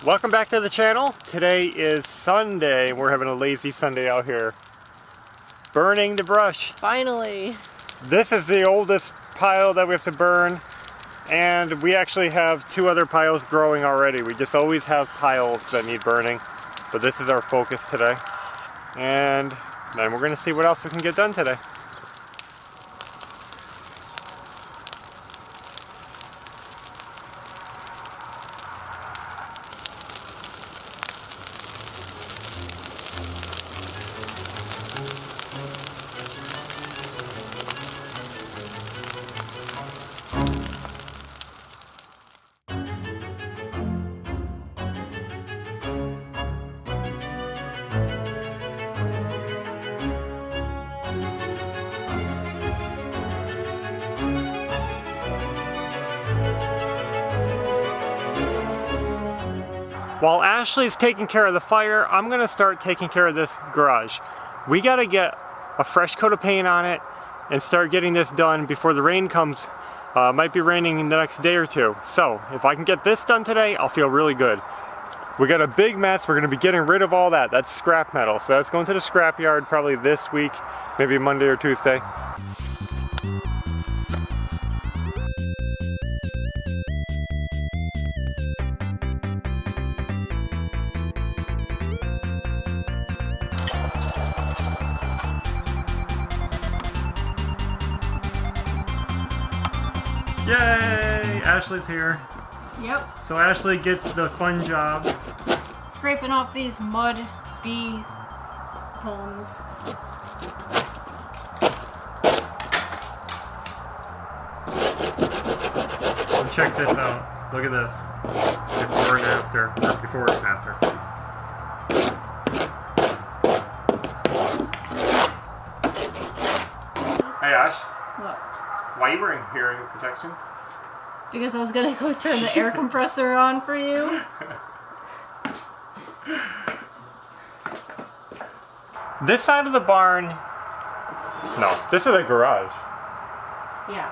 Welcome back to the channel. Today is Sunday. We're having a lazy Sunday out here. Burning the brush. Finally. This is the oldest pile that we have to burn. And we actually have two other piles growing already. We just always have piles that need burning. But this is our focus today. And then we're gonna see what else we can get done today. While Ashley's taking care of the fire, I'm gonna start taking care of this garage. We gotta get a fresh coat of paint on it and start getting this done before the rain comes. Might be raining in the next day or two. So if I can get this done today, I'll feel really good. We got a big mess. We're gonna be getting rid of all that. That's scrap metal. So that's going to the scrap yard probably this week, maybe Monday or Tuesday. Yay! Ashley's here. Yep. So Ashley gets the fun job. Scraping off these mud bee homes. And check this out. Look at this. Before and after. Or before and after. Hey Ash. What? Why are you wearing hearing protection? Because I was gonna go turn the air compressor on for you. This side of the barn... No, this is a garage. Yeah.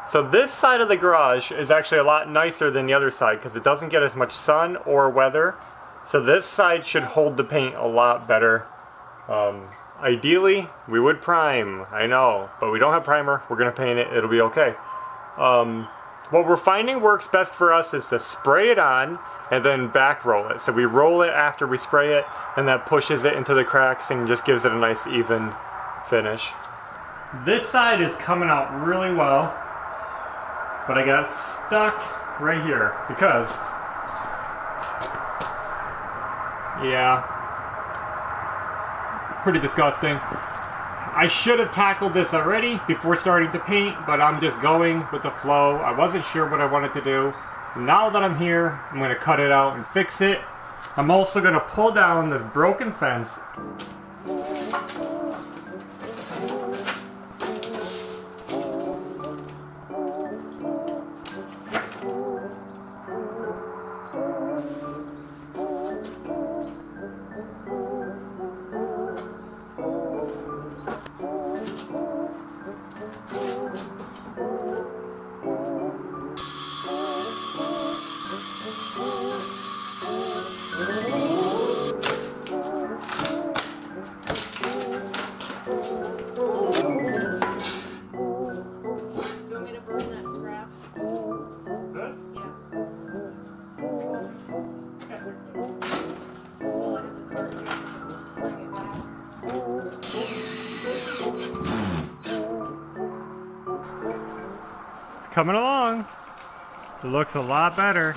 So this side of the garage is actually a lot nicer than the other side because it doesn't get as much sun or weather. So this side should hold the paint a lot better. Ideally, we would prime, I know, but we don't have primer. We're gonna paint it, it'll be okay. What we're finding works best for us is to spray it on and then back roll it. So we roll it after we spray it and that pushes it into the cracks and just gives it a nice even finish. This side is coming out really well, but I got stuck right here because, yeah, pretty disgusting. I should have tackled this already before starting to paint, but I'm just going with the flow. I wasn't sure what I wanted to do. Now that I'm here, I'm going to cut it out and fix it. I'm also going to pull down this broken fence. Coming along. It looks a lot better.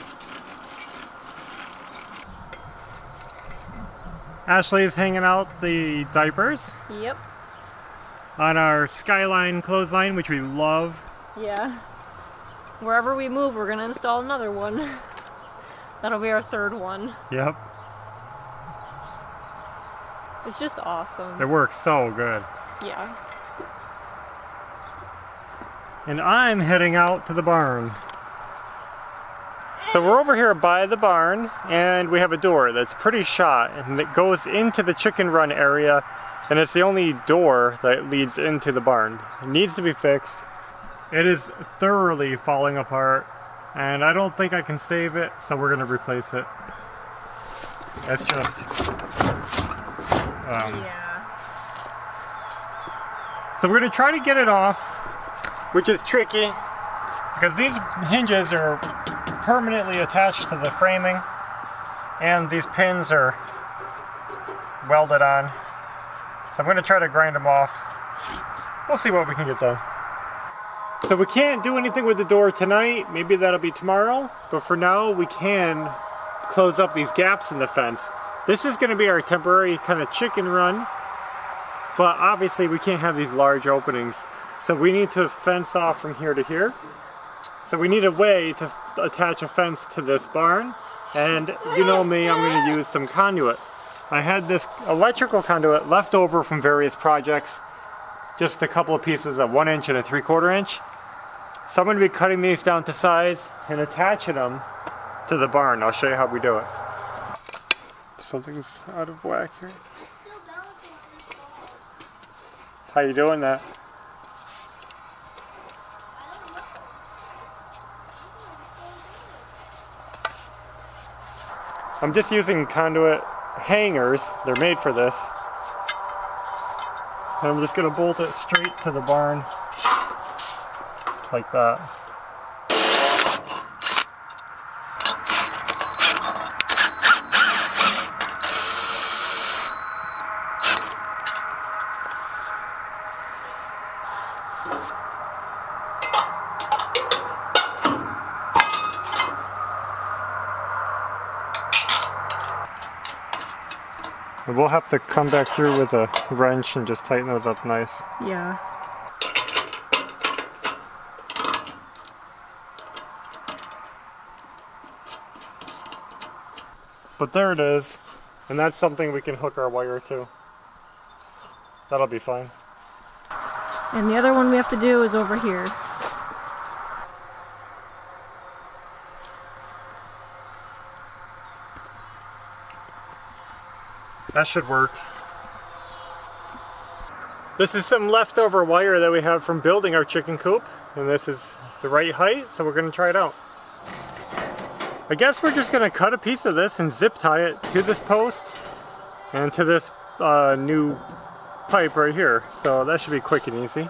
Ashley is hanging out the diapers. Yep. On our Skyline clothesline, which we love. Yeah. Wherever we move, we're gonna install another one. That'll be our third one. Yep. It's just awesome. It works so good. Yeah. And I'm heading out to the barn. So we're over here by the barn, and we have a door that's pretty shot, and it goes into the chicken run area, and it's the only door that leads into the barn. It needs to be fixed. It is thoroughly falling apart, and I don't think I can save it, so we're gonna replace it. That's just Yeah. so we're going to try to get it off, which is tricky because these hinges are permanently attached to the framing and these pins are welded on. So I'm going to try to grind them off. We'll see what we can get done. So we can't do anything with the door tonight. Maybe that'll be tomorrow. But for now, we can close up these gaps in the fence. This is going to be our temporary kind of chicken run. But obviously we can't have these large openings. So we need to fence off from here to here. So we need a way to attach a fence to this barn. And you know me, I'm going to use some conduit. I had this electrical conduit left over from various projects. Just a couple of pieces of 1 inch and a 3/4 inch. So I'm going to be cutting these down to size and attaching them to the barn. I'll show you how we do it. Something's out of whack here. How you doing that? I'm just using conduit hangers. They're made for this. And I'm just going to bolt it straight to the barn like that. And we'll have to come back through with a wrench and just tighten those up nice. Yeah. But there it is. And that's something we can hook our wire to. That'll be fine. And the other one we have to do is over here. That should work. This is some leftover wire that we have from building our chicken coop. And this is the right height, so we're going to try it out. I guess we're just going to cut a piece of this and zip tie it to this post and to this new pipe right here. So that should be quick and easy.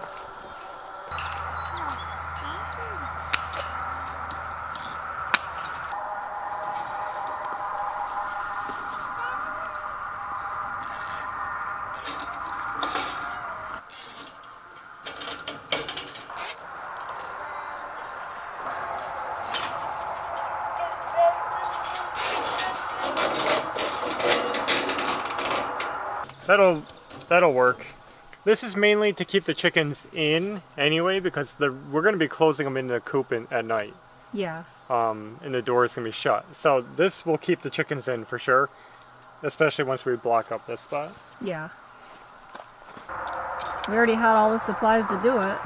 That'll work. This is mainly to keep the chickens in anyway because we're going to be closing them in the coop at night. Yeah. And the door is going to be shut. So this will keep the chickens in for sure, especially once we block up this spot. Yeah. We already had all the supplies to do it.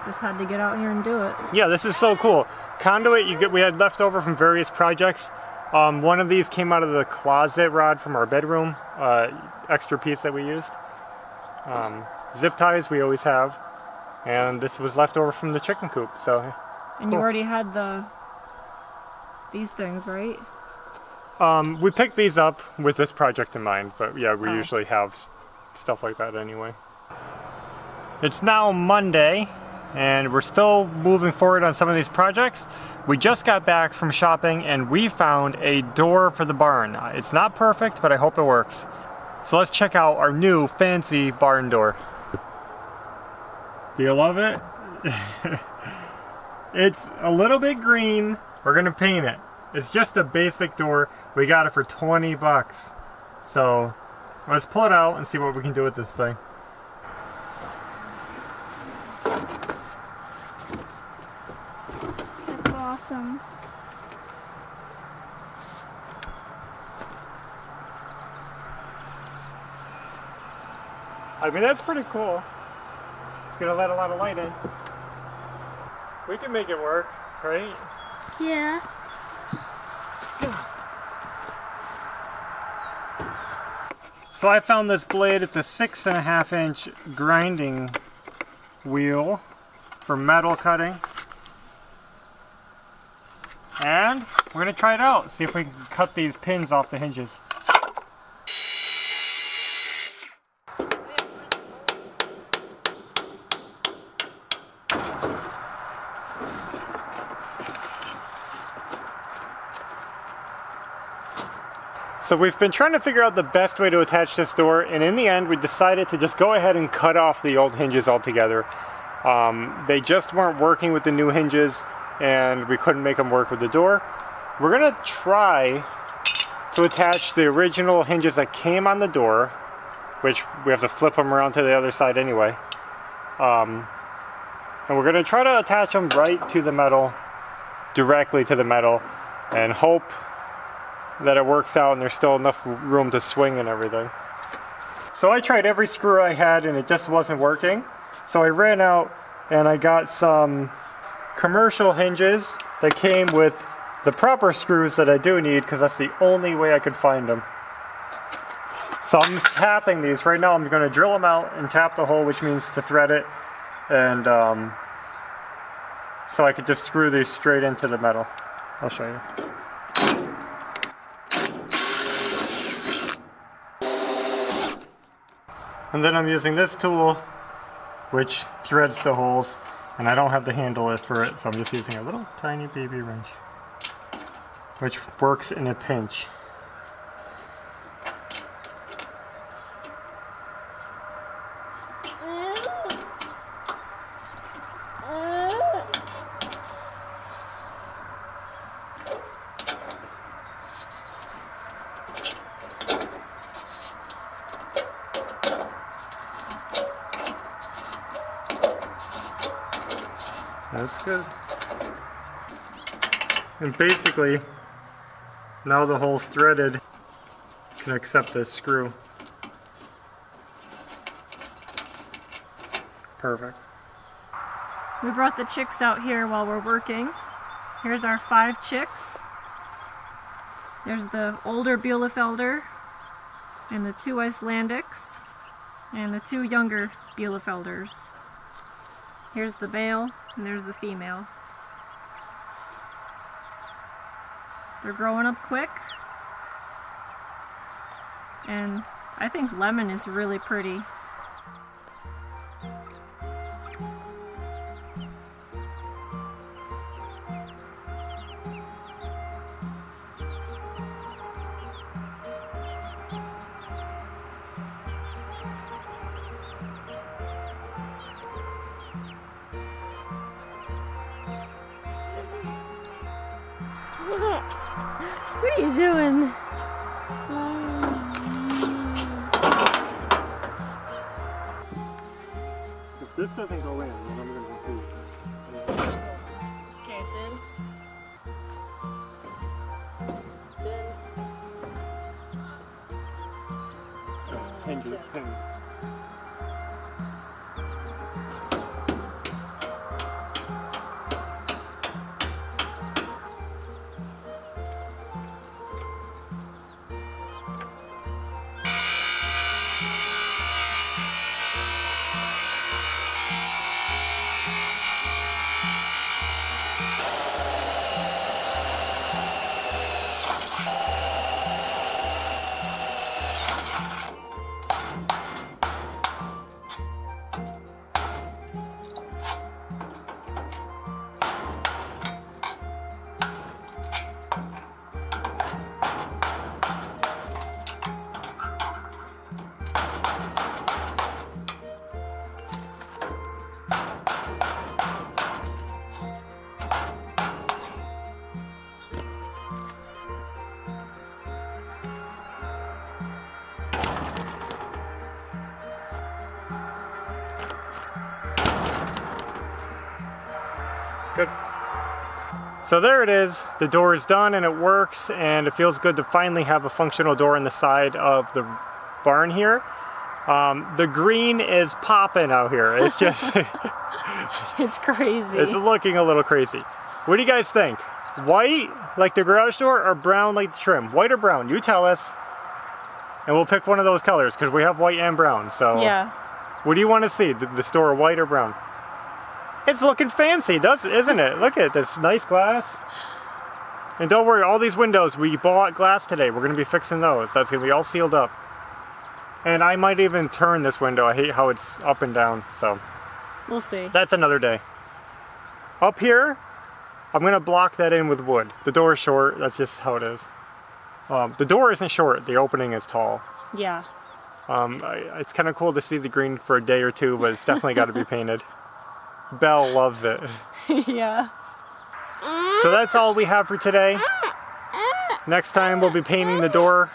Just had to get out here and do it. Yeah, this is so cool. Conduit we had left over from various projects. One of these came out of the closet rod from our bedroom, extra piece that we used. Zip ties we always have, and this was left over from the chicken coop. So. And you already had these things, right? We picked these up with this project in mind, but yeah, we usually have stuff like that anyway. It's now Monday, and we're still moving forward on some of these projects. We just got back from shopping, and we found a door for the barn. It's not perfect, but I hope it works. So let's check out our new fancy barn door. Do you love it? It's a little bit green. We're gonna paint it. It's just a basic door. We got it for 20 bucks. So let's pull it out and see what we can do with this thing. That's awesome. I mean, that's pretty cool. It's gonna let a lot of light in. We can make it work, right? Yeah. So I found this blade. It's a 6.5 inch grinding wheel for metal cutting. And we're gonna try it out. See if we can cut these pins off the hinges. So we've been trying to figure out the best way to attach this door, and in the end we decided to just go ahead and cut off the old hinges altogether. They just weren't working with the new hinges, and we couldn't make them work with the door. We're gonna try to attach the original hinges that came on the door, which we have to flip them around to the other side anyway. And we're gonna try to attach them right to the metal, directly to the metal, and hope that it works out and there's still enough room to swing and everything. So I tried every screw I had and it just wasn't working. So I ran out and I got some commercial hinges that came with the proper screws that I do need, because that's the only way I could find them. So I'm tapping these. Right now I'm going to drill them out and tap the hole, which means to thread it, and so I could just screw these straight into the metal. I'll show you. And then I'm using this tool, which threads the holes, and I don't have the handle for it, so I'm just using a little tiny baby wrench, which works in a pinch. That's good. And basically, now the hole's threaded, you can accept this screw. Perfect. We brought the chicks out here while we're working. Here's our 5 chicks. There's the older Bielefelder, and the 2 Icelandics, and the 2 younger Bielefelders. Here's the male, and there's the female. They're growing up quick, and I think lemon is really pretty. What are you doing? If this doesn't go in, then I'm going to go through. Okay, it's in. It's in. Hinges, pin. Good. So there it is. The door is done and it works, and it feels good to finally have a functional door in the side of the barn here. The green is popping out here. It's just It's crazy. it's looking a little crazy. What do you guys think? White like the garage door or brown like the trim? White or brown? You tell us. And we'll pick one of those colors because we have white and brown. So Yeah. what do you want to see? The store white or brown? It's looking fancy, isn't it? Look at this nice glass. And don't worry, all these windows, we bought glass today. We're going to be fixing those. That's going to be all sealed up. And I might even turn this window. I hate how it's up and down, so We'll see. that's another day. Up here, I'm going to block that in with wood. The door is short, that's just how it is. The door isn't short, the opening is tall. Yeah. It's kind of cool to see the green for a day or two, but it's definitely got to be painted. Belle loves it. Yeah. So that's all we have for today. Next time we'll be painting the door,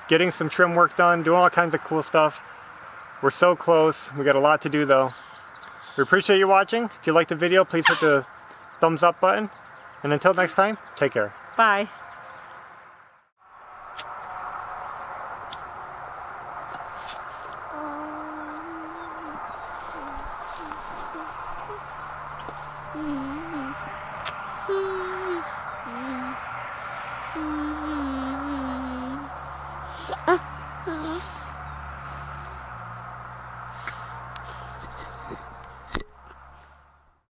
getting some trim work done, doing all kinds of cool stuff. We're so close. We got a lot to do though. We appreciate you watching. If you liked the video, please hit the thumbs up button. And until next time, take care. Bye. Mm-hmm.